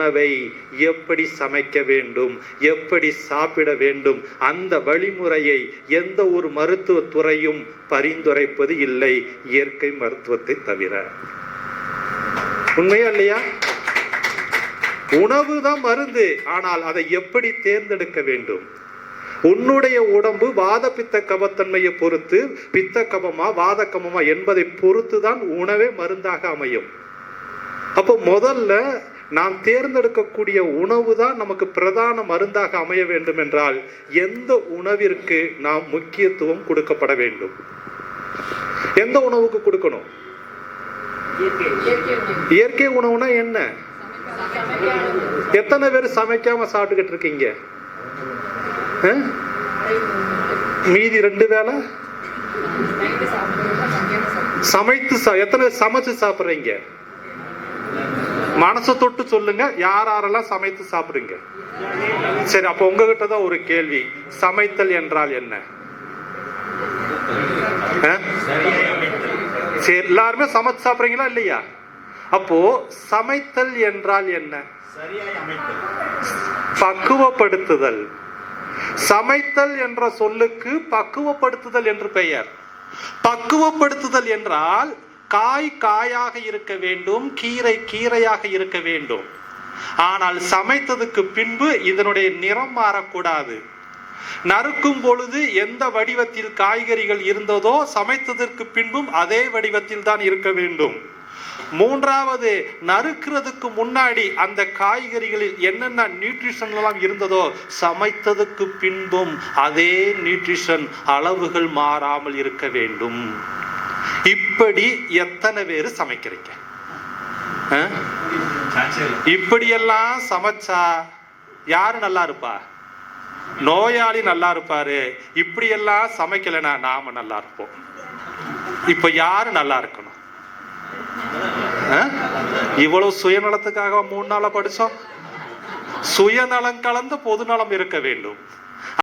உணவை எப்படி சமைக்க வேண்டும், எப்படி சாப்பிட வேண்டும், அந்த வழிமுறையை எந்த ஒரு மருத்துவ துறையும் பரிந்துரைப்பது இல்லை, இயற்கை மருத்துவத்தை தவிர. உண்மையா இல்லையா? உணவு தான் மருந்து, ஆனால் அதை எப்படி தேர்ந்தெடுக்க வேண்டும்? உன்னுடைய உடம்பு வாத பித்த கபத்தன்மையை பொறுத்து, பித்த கபமா வாத கபமா என்பதை பொறுத்து தான் உணவே மருந்தாக அமையும். அப்போ முதல்ல நாம் தேர்ந்தெடுக்கக்கூடிய உணவு தான் நமக்கு பிரதான மருந்தாக அமைய வேண்டும் என்றால் எந்த உணவிற்கு நாம் முக்கியத்துவம் கொடுக்கப்பட வேண்டும்? எந்த உணவுக்கு கொடுக்கணும்? இயற்கை உணவுனா என்ன? எத்தனை பேர் சமைக்காம சாப்பிட்டுக்கிட்டு இருக்கீங்க? மீதி 2 வேளை சமைத்து எத்தனை சமைச்சு சாப்பிடுறீங்க? மனசை தொட்டு சொல்லுங்க, யாரெல்லாம் சமைத்து சாப்பிடுங்க. சரி, அப்ப உங்ககிட்ட தான் ஒரு கேள்வி, சமைத்தல் என்றால் என்ன? சரி, எல்லாருமே சமைச்சு சாப்பிடுறீங்களா இல்லையா? அப்போ சமைத்தல் என்றால் என்ன? பக்குவப்படுத்துதல். சமைத்தல் என்ற சொல்லுக்கு பக்குவப்படுத்துதல் என்று பெயர். பக்குவப்படுத்துதல் என்றால் காய் காயாக இருக்க வேண்டும், கீரை கீரையாக இருக்க வேண்டும். ஆனால் சமைத்ததுக்கு பின்பு இதனுடைய நிறம் மாறக்கூடாது. நறுக்கும் பொழுது எந்த வடிவத்தில் காய்கறிகள் இருந்ததோ சமைத்ததற்கு பின்பும் அதே வடிவத்தில் தான் இருக்க வேண்டும். மூன்றாவது, நறுக்கிறதுக்கு முன்னாடி அந்த காய்கறிகளில் என்னென்ன நியூட்ரிஷன் எல்லாம் இருந்ததோ சமைத்ததுக்கு பின்பும் அதே நியூட்ரிஷன் அளவுகள் மாறாமல் இருக்க வேண்டும். இப்படி எத்தனை பேர் சமைக்கிறீங்க? இப்படியெல்லாம் சமைச்சா யாரு நல்லா இருப்பா? நோயாளி நல்லா இருப்பாரு. இப்படியெல்லாம் சமைக்கலைன்னா நாம நல்லா இருப்போம். இப்ப யாரு நல்லா இருக்கணும்? இவ்வளவு சுயநலத்துக்காக 3 நாளா படிச்சோம். சுயநலம் கலந்து பொதுநலம் இருக்க வேண்டும்.